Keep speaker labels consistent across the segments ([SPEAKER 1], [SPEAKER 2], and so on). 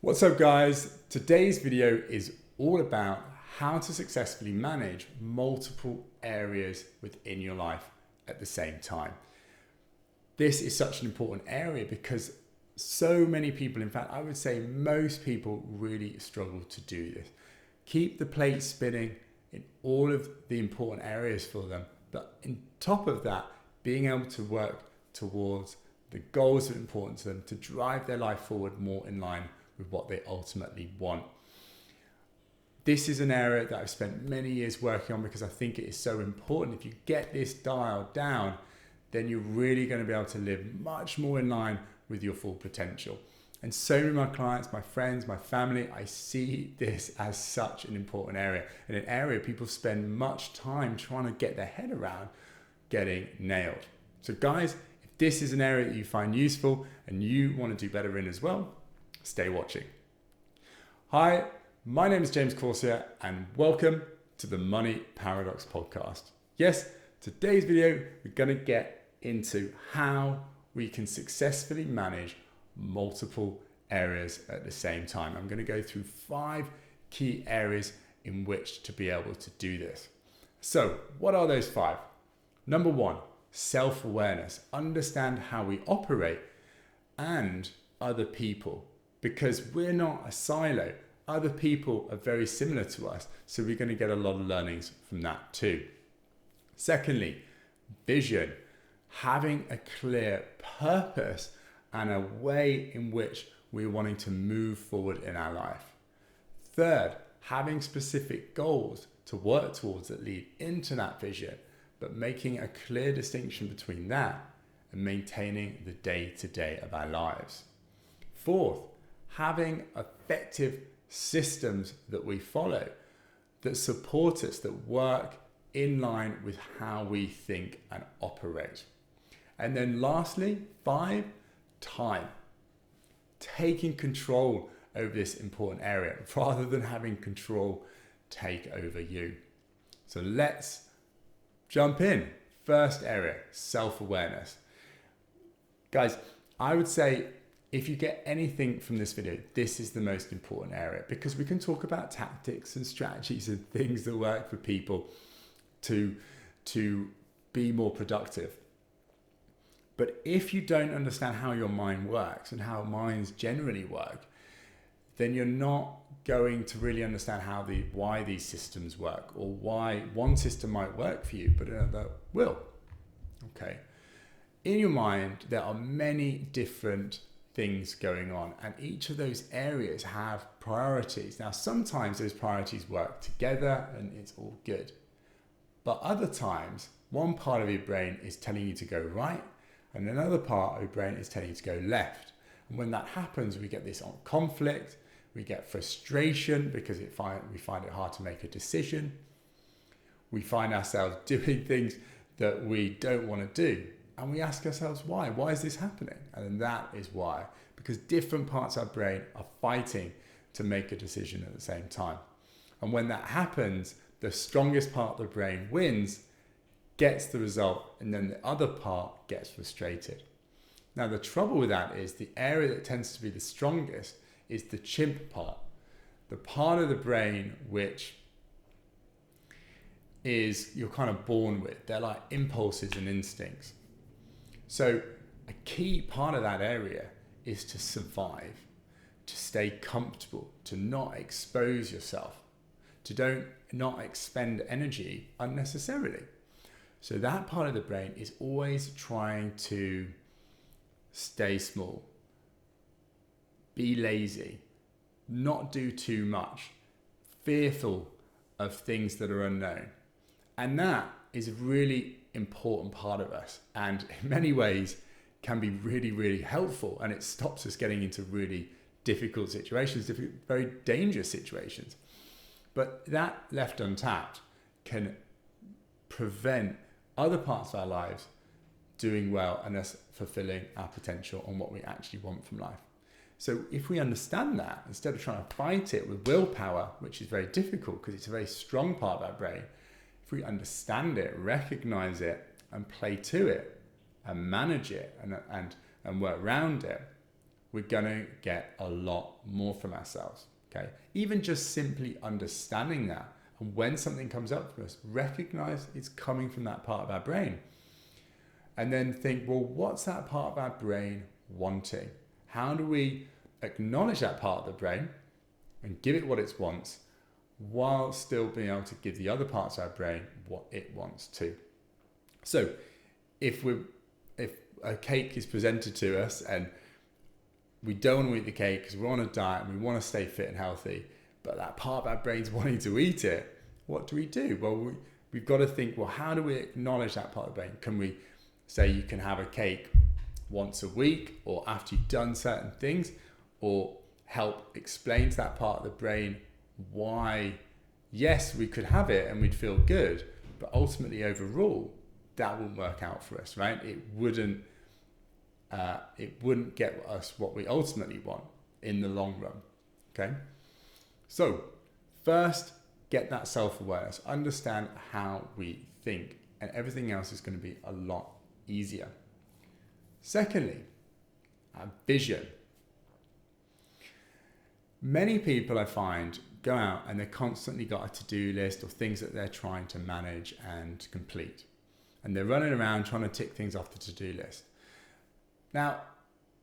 [SPEAKER 1] What's up guys? Today's video is all about how to successfully manage multiple areas within your life at the same time. This is such an important area because so many people, in fact, I would say most people really struggle to do this. Keep the plate spinning in all of the important areas for them, but on top of that, being able to work towards the goals that are important to them to drive their life forward more in line with what they ultimately want. This is an area that I've spent many years working on because I think it is so important. If you get this dialed down, then you're really going to be able to live much more in line with your full potential. And so many of my clients, my friends, my family, I see this as such an important area, and an area people spend much time trying to get their head around getting nailed. So guys, if this is an area that you find useful and you want to do better in as well, stay watching. Hi, my name is James Corsia and welcome to the Money Paradox podcast. Yes, today's video, we're going to get into how we can successfully manage multiple areas at the same time. I'm going to go through 5 key areas in which to be able to do this. So what are those 5? Number 1, self-awareness. Understand how we operate and other people, because we're not a silo. Other people are very similar to us, so we're going to get a lot of learnings from that too. Secondly, vision. Having a clear purpose and a way in which we're wanting to move forward in our life. Third, having specific goals to work towards that lead into that vision, but making a clear distinction between that and maintaining the day-to-day of our lives. Fourth, having effective systems that we follow, that support us, that work in line with how we think and operate. And then lastly, 5, time. Taking control over this important area rather than having control take over you. So let's jump in. First area, self-awareness. Guys, I would say if you get anything from this video, this is the most important area, because we can talk about tactics and strategies and things that work for people to be more productive. But if you don't understand how your mind works and how minds generally work, then you're not going to really understand why these systems work, or why one system might work for you, but another will. Okay. In your mind, there are many different things going on, and each of those areas have priorities. Now, sometimes those priorities work together and it's all good. But other times, one part of your brain is telling you to go right, and another part of your brain is telling you to go left. And when that happens, we get this conflict, we get frustration because we find it hard to make a decision. We find ourselves doing things that we don't want to do. And we ask ourselves, why? Why is this happening? And that is why. Because different parts of our brain are fighting to make a decision at the same time. And when that happens, the strongest part of the brain wins, gets the result, and then the other part gets frustrated. Now, the trouble with that is the area that tends to be the strongest is the chimp part. The part of the brain which is you're kind of born with. They're like impulses and instincts. So a key part of that area is to survive, to stay comfortable, to not expose yourself, to not expend energy unnecessarily. So that part of the brain is always trying to stay small, be lazy, not do too much, fearful of things that are unknown. And that is a really important part of us, and in many ways can be really, really helpful, and it stops us getting into really difficult situations, very dangerous situations. But that left untapped can prevent other parts of our lives doing well and us fulfilling our potential on what we actually want from life. So if we understand that, instead of trying to fight it with willpower, which is very difficult because it's a very strong part of our brain, if we understand it, recognize it, and play to it, and manage it, and work around it, we're going to get a lot more from ourselves. Okay, even just simply understanding that, and when something comes up for us, recognize it's coming from that part of our brain, and then think, well, what's that part of our brain wanting? How do we acknowledge that part of the brain and give it what it wants, while still being able to give the other parts of our brain what it wants to? So if a cake is presented to us and we don't want to eat the cake because we're on a diet and we want to stay fit and healthy, but that part of our brain's wanting to eat it, what do? Well, we've got to think, well, how do we acknowledge that part of the brain? Can we say you can have a cake once a week or after you've done certain things, or help explain to that part of the brain why, yes, we could have it and we'd feel good, but ultimately overall, that wouldn't work out for us, right? It wouldn't get us what we ultimately want in the long run, okay? So first, get that self-awareness, understand how we think, and everything else is going to be a lot easier. Secondly, our vision. Many people, I find, go out and they've constantly got a to-do list or things that they're trying to manage and complete. And they're running around trying to tick things off the to-do list. Now,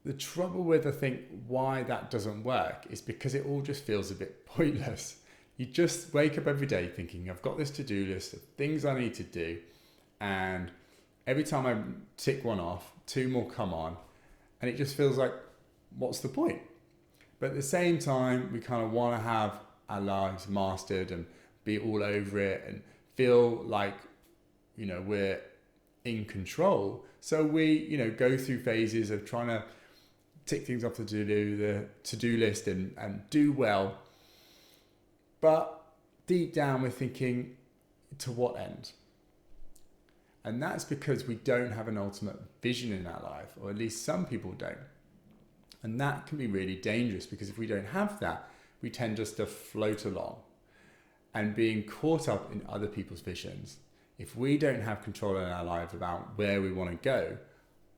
[SPEAKER 1] the trouble with, I think, why that doesn't work is because it all just feels a bit pointless. You just wake up every day thinking, I've got this to-do list of things I need to do, and every time I tick one off, two more come on, and it just feels like, what's the point? But at the same time, we kind of want to have our lives mastered and be all over it and feel like, we're in control. So we, go through phases of trying to tick things off the to-do list and do well. But deep down, we're thinking, to what end? And that's because we don't have an ultimate vision in our life, or at least some people don't. And that can be really dangerous, because if we don't have that, we tend just to float along and being caught up in other people's visions. If we don't have control in our lives about where we want to go,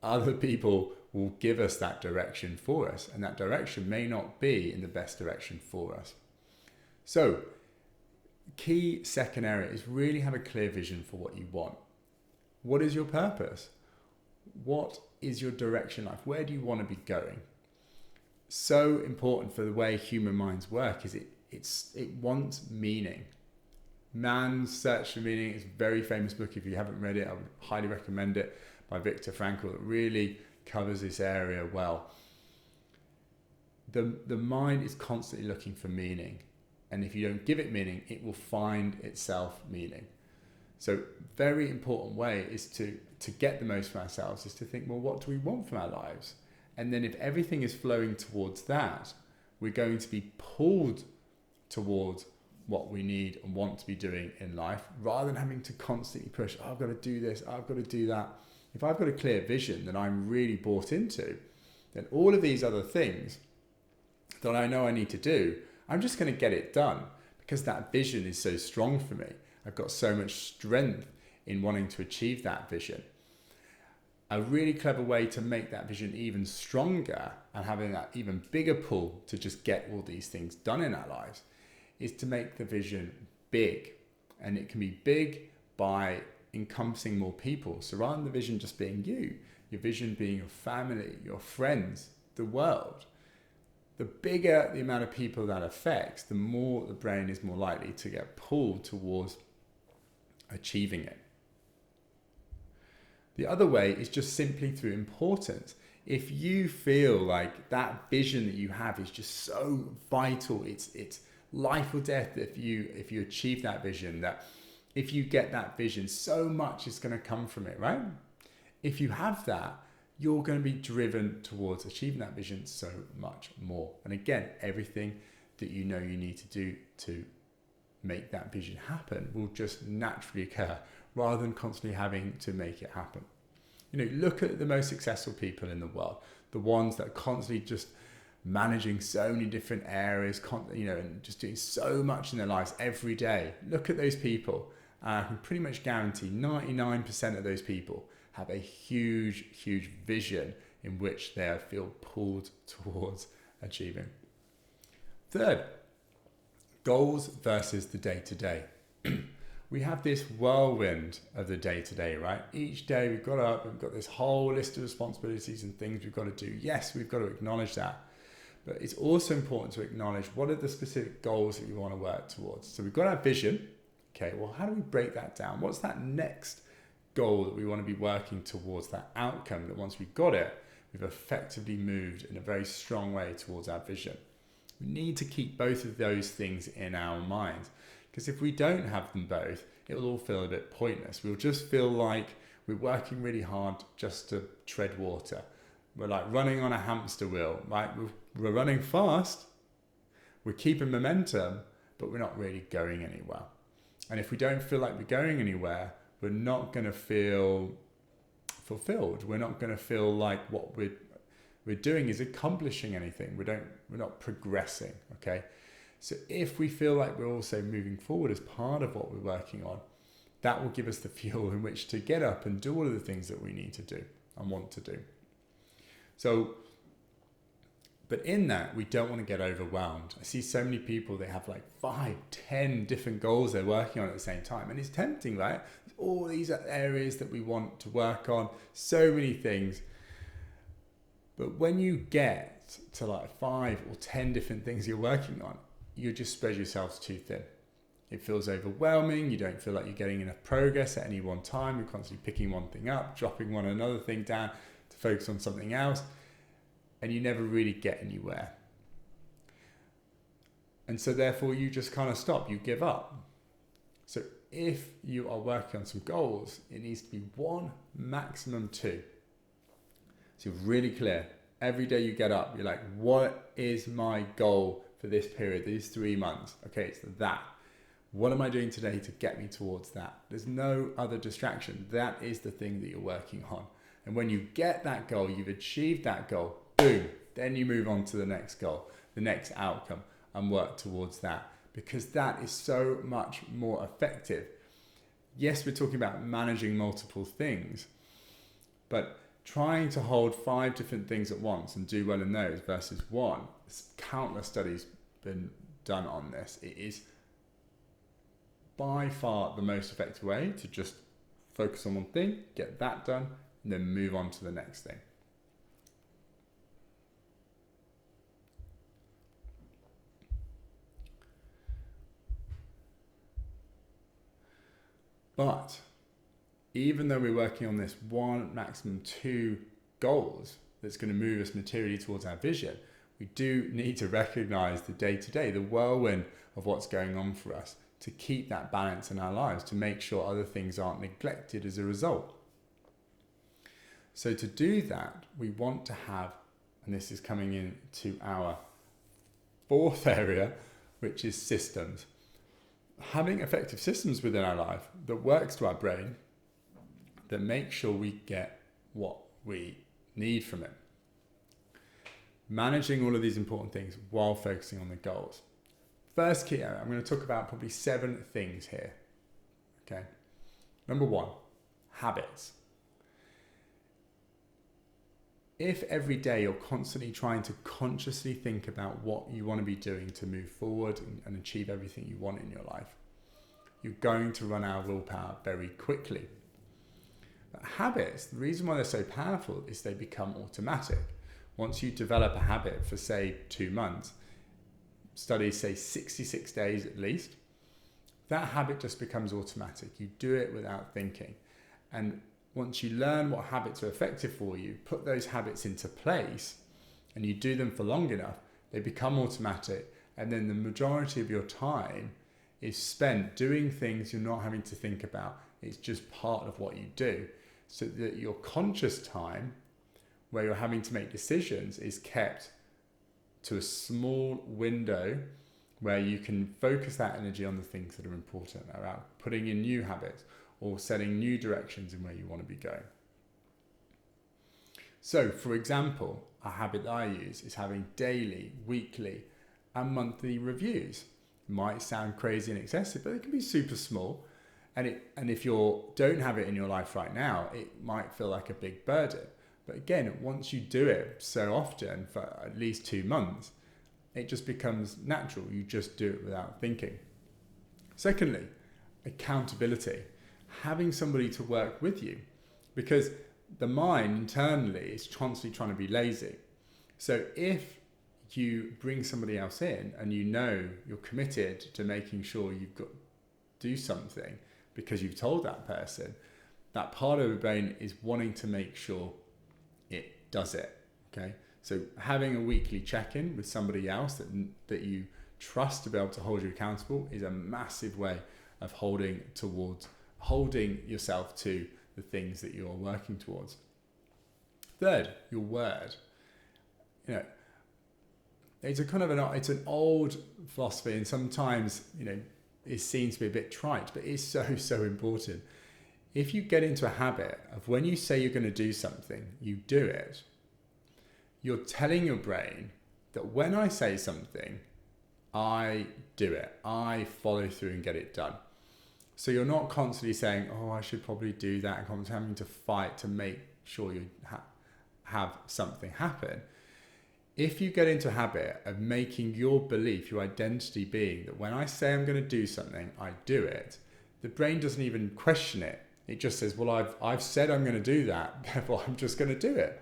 [SPEAKER 1] other people will give us that direction for us, and that direction may not be in the best direction for us. So, key second area is really have a clear vision for what you want. What is your purpose? What is your direction in life? Where do you want to be going? So important for the way human minds work is it wants meaning. Man's Search for Meaning is a very famous book. If you haven't read it, I would highly recommend it, by Viktor Frankl. It really covers this area well. The mind is constantly looking for meaning, and if you don't give it meaning, it will find itself meaning. So very important way is to get the most from ourselves is to think, well, what do we want from our lives? And then if everything is flowing towards that, we're going to be pulled towards what we need and want to be doing in life, rather than having to constantly push, I've got to do this, I've got to do that. If I've got a clear vision that I'm really bought into, then all of these other things that I know I need to do, I'm just going to get it done, because that vision is so strong for me. I've got so much strength in wanting to achieve that vision. A really clever way to make that vision even stronger and having that even bigger pull to just get all these things done in our lives is to make the vision big. And it can be big by encompassing more people. So rather than the vision just being you, your vision being your family, your friends, the world, the bigger the amount of people that affects, the more the brain is more likely to get pulled towards achieving it. The other way is just simply through importance. If you feel like that vision that you have is just so vital, it's life or death if you achieve that vision, that if you get that vision, so much is going to come from it, right? If you have that, you're going to be driven towards achieving that vision so much more. And again, everything that you know you need to do to make that vision happen will just naturally occur, rather than constantly having to make it happen. Look at the most successful people in the world, the ones that are constantly just managing so many different areas, and just doing so much in their lives every day. Look at those people. I can pretty much guarantee 99% of those people have a huge, huge vision in which they feel pulled towards achieving. Third, goals versus the day-to-day. We have this whirlwind of the day-to-day, right? Each day we've got up, we've got this whole list of responsibilities and things we've got to do. Yes, we've got to acknowledge that. But it's also important to acknowledge what are the specific goals that we want to work towards. So we've got our vision. Okay, well, how do we break that down? What's that next goal that we want to be working towards, that outcome that once we've got it, we've effectively moved in a very strong way towards our vision? We need to keep both of those things in our minds, because if we don't have them both, it will all feel a bit pointless. We'll just feel like we're working really hard just to tread water. We're like running on a hamster wheel, right? We're running fast, we're keeping momentum, but we're not really going anywhere. And if we don't feel like we're going anywhere, we're not going to feel fulfilled. We're not going to feel like what we're doing is accomplishing anything. We're not progressing, okay? So if we feel like we're also moving forward as part of what we're working on, that will give us the fuel in which to get up and do all of the things that we need to do and want to do. So, but in that, we don't want to get overwhelmed. I see so many people, they have like 5, 10 different goals they're working on at the same time. And it's tempting, right? All these areas that we want to work on, so many things. But when you get to like 5 or 10 different things you're working on, you just spread yourselves too thin. It feels overwhelming. You don't feel like you're getting enough progress at any one time. You're constantly picking one thing up, dropping another thing down to focus on something else, and you never really get anywhere. And so therefore you just kind of stop, you give up. So if you are working on some goals, it needs to be 1, maximum 2. So you're really clear. Every day you get up, you're like, what is my goal for this period, these 3 months? Okay, it's that. What am I doing today to get me towards that? There's no other distraction. That is the thing that you're working on. And when you get that goal, you've achieved that goal, boom, then you move on to the next goal, the next outcome, and work towards that, because that is so much more effective. Yes, we're talking about managing multiple things, but trying to hold 5 different things at once and do well in those versus 1, there's countless studies been done on this. It is by far the most effective way to just focus on one thing, get that done, and then move on to the next thing. But even though we're working on this 1, maximum 2 goals that's going to move us materially towards our vision, we do need to recognize the day-to-day, the whirlwind of what's going on for us, to keep that balance in our lives, to make sure other things aren't neglected as a result. So to do that, we want to have, and this is coming into our 4th area, which is systems. Having effective systems within our life that works to our brain, that makes sure we get what we need from it. Managing all of these important things while focusing on the goals. First key area, I'm going to talk about probably 7 things here. Okay. Number 1, habits. If every day you're constantly trying to consciously think about what you want to be doing to move forward and achieve everything you want in your life, you're going to run out of willpower very quickly. But habits, the reason why they're so powerful is they become automatic. Once you develop a habit for, say, 2 months, studies say 66 days at least, that habit just becomes automatic. You do it without thinking. And once you learn what habits are effective for you, put those habits into place, and you do them for long enough, they become automatic. And then the majority of your time is spent doing things you're not having to think about. It's just part of what you do. So that your conscious time, where you're having to make decisions, is kept to a small window where you can focus that energy on the things that are important, about putting in new habits or setting new directions in where you want to be going. So, for example, a habit that I use is having daily, weekly, and monthly reviews. It might sound crazy and excessive, but it can be super small. And if you don't have it in your life right now, it might feel like a big burden. But again, once you do it so often for at least 2 months, it just becomes natural. You just do it without thinking. Secondly, accountability. Having somebody to work with you, because the mind internally is constantly trying to be lazy. So if you bring somebody else in and you know you're committed to making sure you've got to do something because you've told that person, that part of the brain is wanting to make sure it does it. Okay, so having a weekly check-in with somebody else that you trust to be able to hold you accountable is a massive way of holding yourself to the things that you're working towards. Third, your word. You know, it's an old philosophy, and sometimes, you know, it seems to be a bit trite, but it's so important. If you get into a habit of when you say you're going to do something, you do it, you're telling your brain that when I say something, I do it. I follow through and get it done. So you're not constantly saying, oh, I should probably do that, and constantly having to fight to make sure you have something happen. If you get into a habit of making your belief, your identity being that when I say I'm going to do something, I do it, the brain doesn't even question it. It just says, well, I've said I'm going to do that, therefore I'm just going to do it.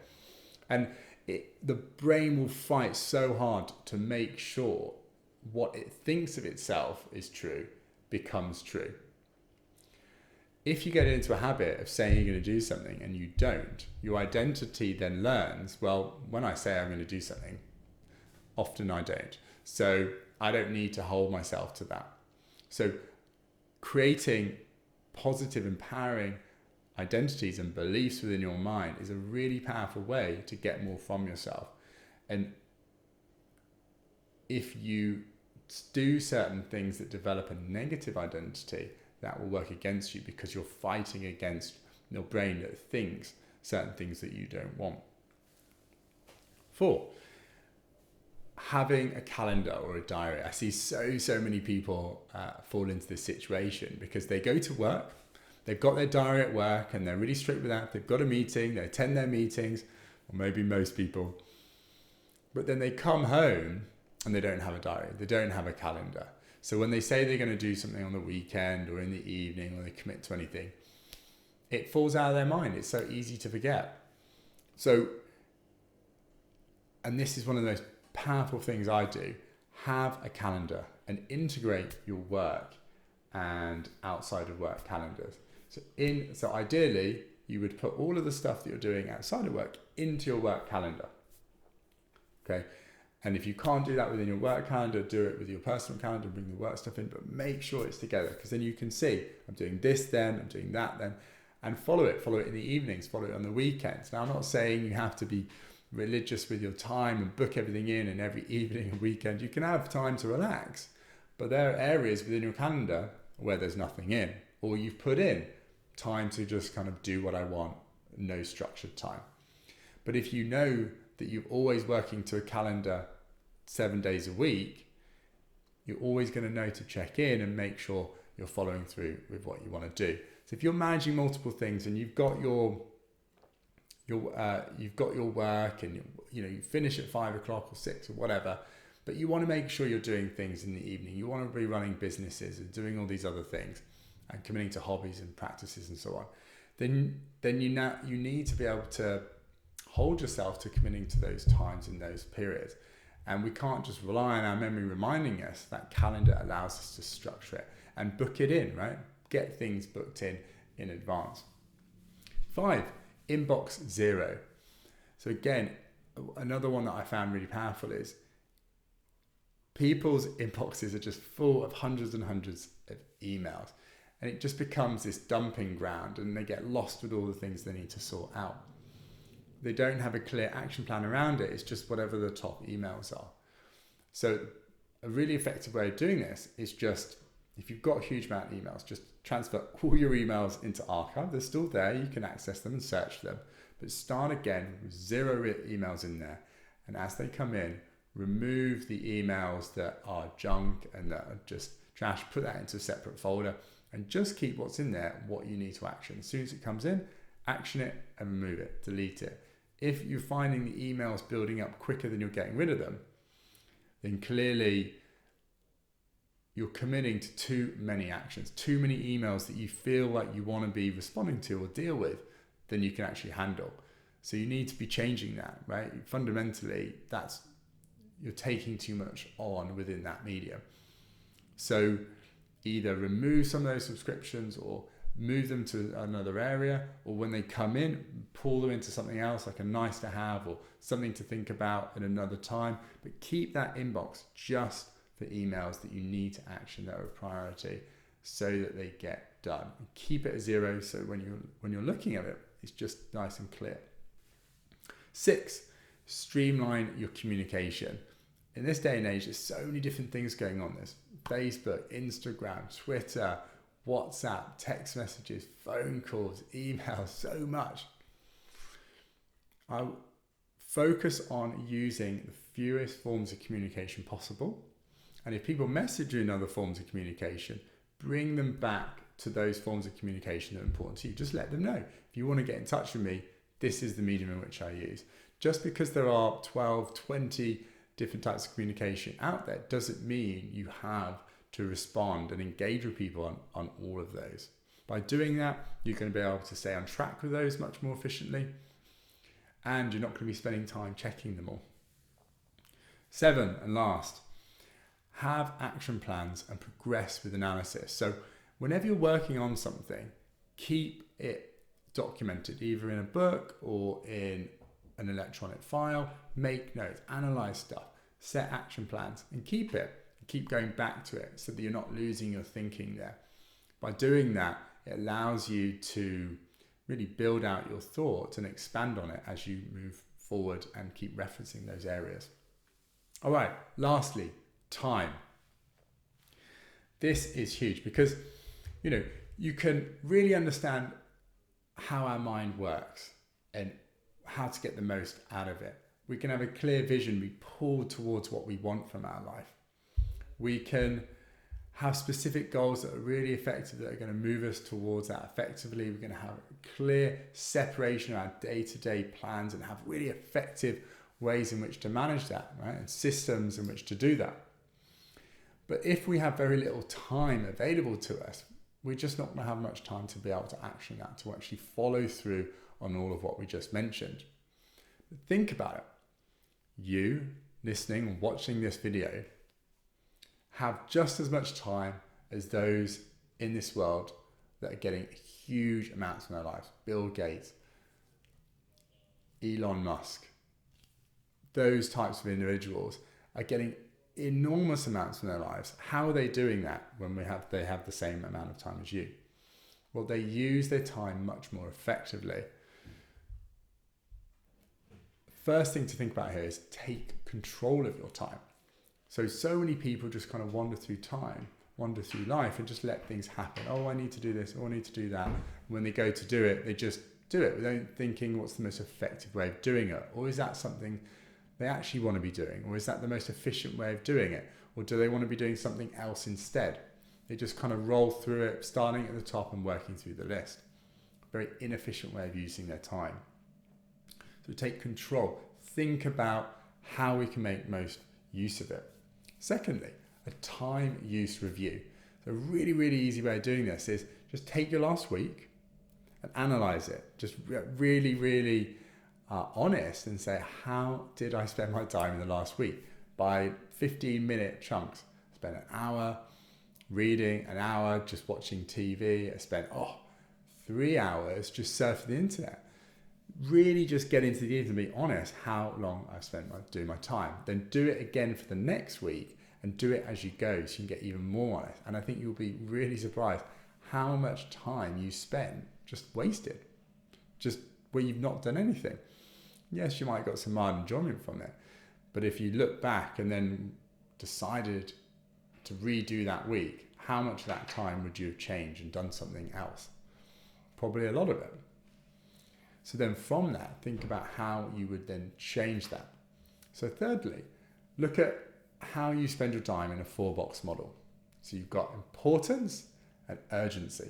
[SPEAKER 1] And the brain will fight so hard to make sure what it thinks of itself is true becomes true. If you get into a habit of saying you're going to do something and you don't, your identity then learns, well, when I say I'm going to do something, often I don't. So I don't need to hold myself to that. So creating positive, empowering identities and beliefs within your mind is a really powerful way to get more from yourself. And if you do certain things that develop a negative identity, that will work against you because you're fighting against your brain that thinks certain things that you don't want. 4, having a calendar or a diary. I see so many people fall into this situation because they go to work, they've got their diary at work and they're really strict with that. They've got a meeting, they attend their meetings, or maybe most people, but then they come home and they don't have a diary, they don't have a calendar. So when they say they're going to do something on the weekend or in the evening, or they commit to anything, it falls out of their mind. It's so easy to forget. So, and this is one of the most powerful things I do, have a calendar and integrate your work and outside of work calendars. So ideally, you would put all of the stuff that you're doing outside of work into your work calendar. Okay. And if you can't do that within your work calendar, do it with your personal calendar, bring the work stuff in, but make sure it's together, because then you can see, I'm doing this then, I'm doing that then, and follow it in the evenings, follow it on the weekends. Now, I'm not saying you have to be religious with your time and book everything in and every evening and weekend. You can have time to relax, but there are areas within your calendar where there's nothing in, or you've put in time to just kind of do what I want, no structured time. But if you know that you're always working to a calendar 7 days a week, you're always going to know to check in and make sure you're following through with what you want to do. So if you're managing multiple things and you've got your work and you finish at 5 o'clock or 6 or whatever, but you want to make sure you're doing things in the evening, you want to be running businesses and doing all these other things and committing to hobbies and practices and so on, then you need to be able to hold yourself to committing to those times in those periods. And we can't just rely on our memory reminding us. That calendar allows us to structure it and book it in, right? Get things booked in advance. 5, inbox 0. So again, another one that I found really powerful is people's inboxes are just full of hundreds and hundreds of emails. And it just becomes this dumping ground and they get lost with all the things they need to sort out. They don't have a clear action plan around it. It's just whatever the top emails are. So a really effective way of doing this is just, if you've got a huge amount of emails, just transfer all your emails into archive. They're still there. You can access them and search them. But start again with 0 emails in there. And as they come in, remove the emails that are junk and that are just trash. Put that into a separate folder and just keep what's in there, what you need to action. As soon as it comes in, action it and remove it, delete it. If you're finding the emails building up quicker than you're getting rid of them, then clearly you're committing to too many actions, too many emails that you feel like you want to be responding to or deal with than you can actually handle. So you need to be changing that, right? Fundamentally, you're taking too much on within that medium. So either remove some of those subscriptions or move them to another area, or when they come in, pull them into something else like a nice to have or something to think about at another time. But keep that inbox just for emails that you need to action, that are a priority, so that they get done. And keep it at 0, so when you're looking at it, it's just nice and clear. 6, streamline your communication. In this day and age, there's so many different things going on. There's Facebook, Instagram, Twitter, WhatsApp, text messages, phone calls, emails, so much. I focus on using the fewest forms of communication possible. And if people message you in other forms of communication, bring them back to those forms of communication that are important to you. Just let them know. If you want to get in touch with me, this is the medium in which I use. Just because there are 12, 20 different types of communication out there doesn't mean you have to respond and engage with people on all of those. By doing that, you're going to be able to stay on track with those much more efficiently, and you're not going to be spending time checking them all. 7, and last, have action plans and progress with analysis. So whenever you're working on something, keep it documented, either in a book or in an electronic file. Make notes, analyze stuff, set action plans, and keep it. Keep going back to it so that you're not losing your thinking there. By doing that, it allows you to really build out your thoughts and expand on it as you move forward and keep referencing those areas. All right, lastly, time. This is huge because, you can really understand how our mind works and how to get the most out of it. We can have a clear vision, be pulled towards what we want from our life. We can have specific goals that are really effective, that are going to move us towards that effectively. We're going to have a clear separation of our day-to-day plans and have really effective ways in which to manage that, right? And systems in which to do that. But if we have very little time available to us, we're just not going to have much time to be able to action that, to actually follow through on all of what we just mentioned. But think about it. You listening and watching this video have just as much time as those in this world that are getting huge amounts in their lives. Bill Gates, Elon Musk, those types of individuals are getting enormous amounts in their lives. How are they doing that when they have the same amount of time as you? Well, they use their time much more effectively. First thing to think about here is take control of your time. So many people just kind of wander through life and just let things happen. Oh, I need to do this. Oh, I need to do that. When they go to do it, they just do it without thinking what's the most effective way of doing it. Or is that something they actually want to be doing? Or is that the most efficient way of doing it? Or do they want to be doing something else instead? They just kind of roll through it, starting at the top and working through the list. Very inefficient way of using their time. So take control. Think about how we can make most use of it. Secondly, a time use review. So a really, really easy way of doing this is just take your last week and analyze it. Just really, really honest and say, how did I spend my time in the last week? By 15-minute chunks. I spent an hour reading, an hour just watching TV. I spent 3 hours just surfing the internet. Really just get into the details and be honest how long I've spent doing my time. Then do it again for the next week and do it as you go so you can get even more honest. And I think you'll be really surprised how much time you spend just wasted, just where you've not done anything. Yes, you might have got some mild enjoyment from it, but if you look back and then decided to redo that week, how much of that time would you have changed and done something else? Probably a lot of it. So then from that, think about how you would then change that. So thirdly, look at how you spend your time in a 4-box model. So you've got importance and urgency.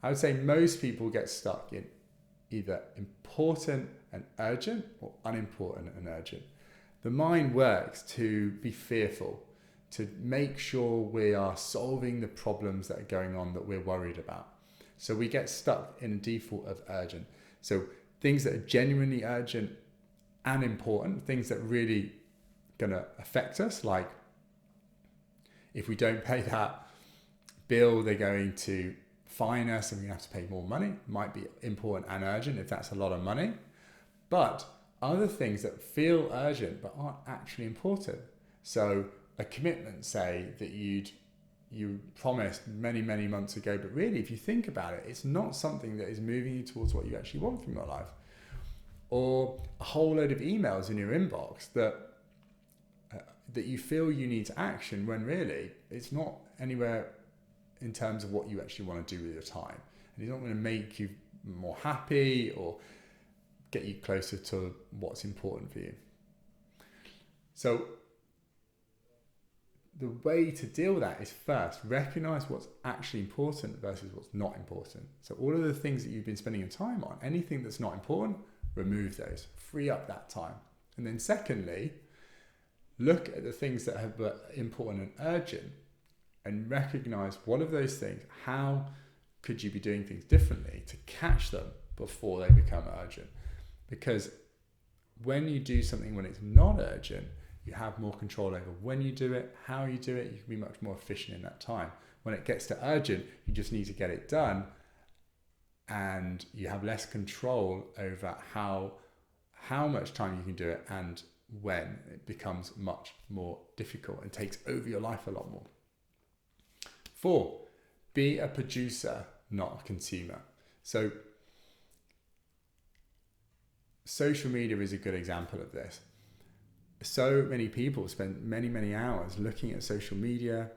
[SPEAKER 1] I would say most people get stuck in either important and urgent or unimportant and urgent. The mind works to be fearful, to make sure we are solving the problems that are going on that we're worried about. So we get stuck in a default of urgent. So things that are genuinely urgent and important, things that really going to affect us, like if we don't pay that bill, they're going to fine us and we have to pay more money. Might be important and urgent if that's a lot of money. But other things that feel urgent but aren't actually important. So a commitment, say, that you promised many, many months ago, but really, if you think about it, it's not something that is moving you towards what you actually want from your life. Or a whole load of emails in your inbox that you feel you need to action when really it's not anywhere in terms of what you actually want to do with your time. And it's not going to make you more happy or get you closer to what's important for you. So the way to deal with that is first recognize what's actually important versus what's not important. So all of the things that you've been spending your time on, anything that's not important, remove those, free up that time. And then secondly, look at the things that are important and urgent and recognize what of those things, how could you be doing things differently to catch them before they become urgent? Because when you do something when it's not urgent, you have more control over when you do it, how you do it. You can be much more efficient in that time. When it gets to urgent, you just need to get it done, and you have less control over how much time you can do it and when. It becomes much more difficult and takes over your life a lot more. 4, be a producer, not a consumer. So social media is a good example of this. So many people spend many, many hours looking at social media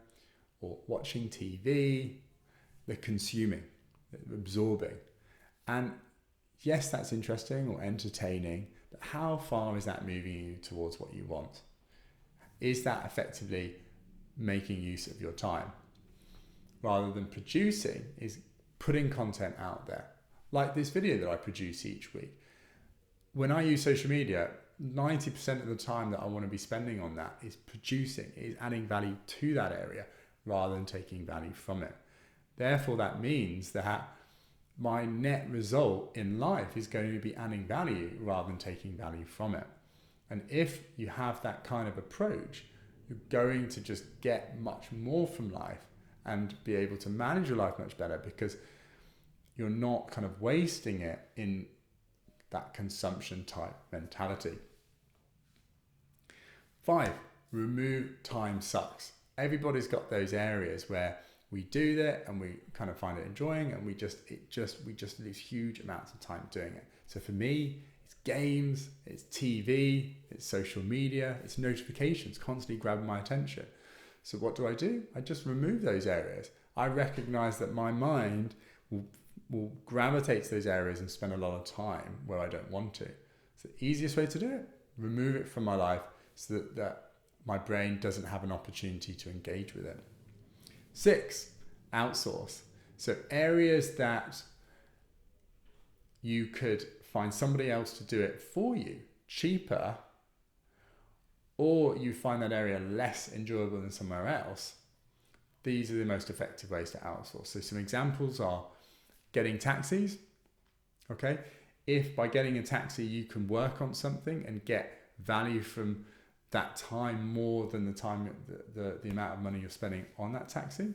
[SPEAKER 1] or watching TV. They're consuming, they're absorbing. And yes, that's interesting or entertaining, but how far is that moving you towards what you want? Is that effectively making use of your time? Rather than producing, is putting content out there. Like this video that I produce each week. When I use social media, 90% of the time that I want to be spending on that is producing, is adding value to that area rather than taking value from it. Therefore, that means that my net result in life is going to be adding value rather than taking value from it. And if you have that kind of approach, you're going to just get much more from life and be able to manage your life much better because you're not kind of wasting it in that consumption type mentality. 5, remove time sucks. Everybody's got those areas where we do that and we kind of find it enjoying, and we just lose huge amounts of time doing it. So for me, it's games, it's TV, it's social media, it's notifications constantly grabbing my attention. So what do? I just remove those areas. I recognize that my mind will gravitate to those areas and spend a lot of time where I don't want to. It's the easiest way to do it. Remove it from my life so that my brain doesn't have an opportunity to engage with it. 6, outsource. So areas that you could find somebody else to do it for you cheaper, or you find that area less enjoyable than somewhere else. These are the most effective ways to outsource. So some examples are getting taxis. Okay, if by getting a taxi you can work on something and get value from that time more than the time, the amount of money you're spending on that taxi.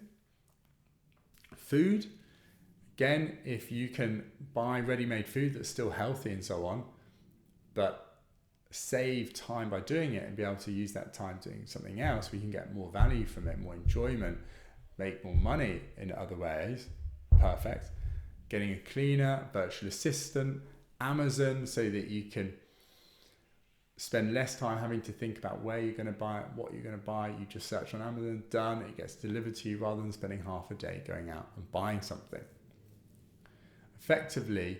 [SPEAKER 1] Food, again, if you can buy ready-made food that's still healthy and so on, but save time by doing it and be able to use that time doing something else, we can get more value from it, more enjoyment, make more money in other ways. Perfect. Getting a cleaner, virtual assistant, Amazon, so that you can spend less time having to think about where you're going to buy it, what you're going to buy. You just search on Amazon, done, it gets delivered to you rather than spending half a day going out and buying something. Effectively,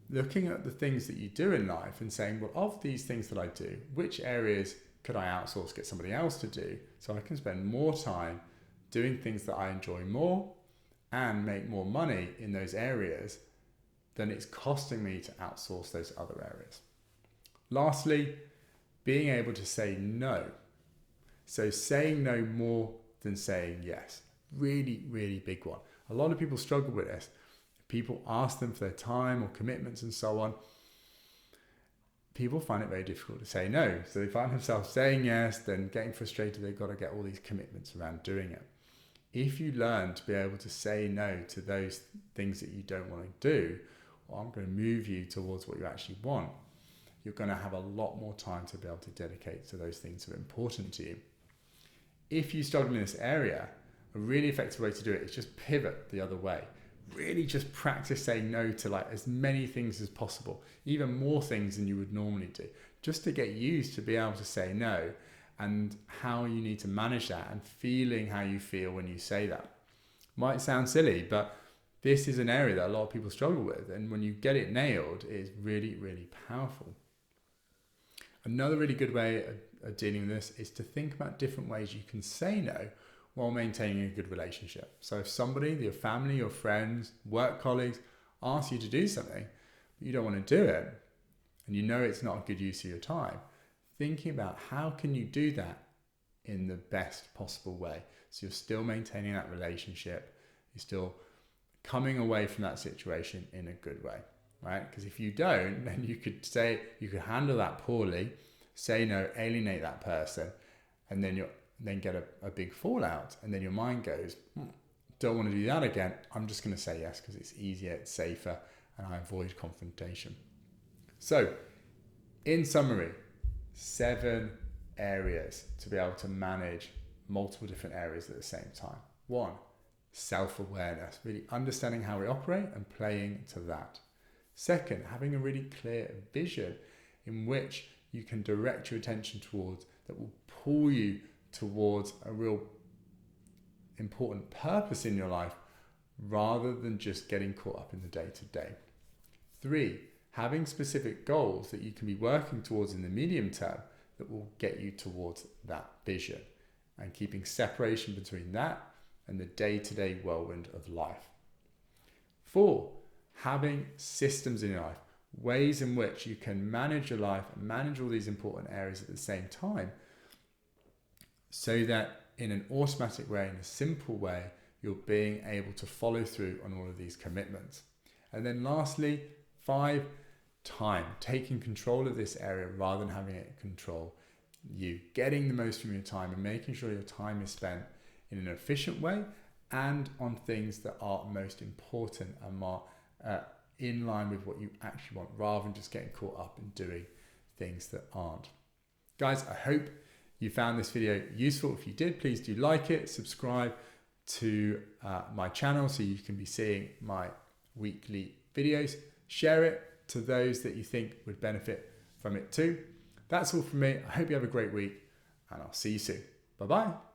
[SPEAKER 1] looking at the things that you do in life and saying, well, of these things that I do, which areas could I outsource, get somebody else to do so I can spend more time doing things that I enjoy more and make more money in those areas then it's costing me to outsource those other areas. Lastly, being able to say no. So saying no more than saying yes. Really, really big one. A lot of people struggle with this. People ask them for their time or commitments and so on. People find it very difficult to say no. So they find themselves saying yes, then getting frustrated they've got to get all these commitments around doing it. If you learn to be able to say no to those things that you don't want to do, or I'm going to move you towards what you actually want, you're going to have a lot more time to be able to dedicate to those things that are important to you. If you struggle in this area, a really effective way to do it is just pivot the other way. Really just practice saying no to like as many things as possible, even more things than you would normally do, just to get used to be able to say no and how you need to manage that and feeling how you feel when you say that. Might sound silly, but this is an area that a lot of people struggle with, and when you get it nailed, it is really, really powerful. Another really good way of dealing with this is to think about different ways you can say no while maintaining a good relationship. So if somebody, your family, your friends, work colleagues, ask you to do something, but you don't want to do it, and you know it's not a good use of your time, thinking about how can you do that in the best possible way. So you're still maintaining that relationship, you're still coming away from that situation in a good way, right? Because if you don't, then you could handle that poorly, say no, alienate that person, and then get a big fallout, and then your mind goes, don't want to do that again. I'm just going to say yes because it's easier, it's safer, and I avoid confrontation. So, in summary, 7 areas to be able to manage multiple different areas at the same time. 1, self-awareness, really understanding how we operate and playing to that. 2nd, having a really clear vision in which you can direct your attention towards that will pull you towards a real important purpose in your life rather than just getting caught up in the day-to-day. 3, having specific goals that you can be working towards in the medium term that will get you towards that vision, and keeping separation between that and the day-to-day whirlwind of life. 4, having systems in your life, ways in which you can manage your life and manage all these important areas at the same time, so that in an automatic way, in a simple way, you're being able to follow through on all of these commitments. And then lastly, 5, time, taking control of this area rather than having it control you, getting the most from your time and making sure your time is spent in an efficient way and on things that are most important and are in line with what you actually want, rather than just getting caught up in doing things that aren't. Guys, I hope you found this video useful. If you did, please do like it, subscribe to my channel so you can be seeing my weekly videos. Share it to those that you think would benefit from it too. That's all from me. I hope you have a great week, and I'll see you soon. Bye-bye.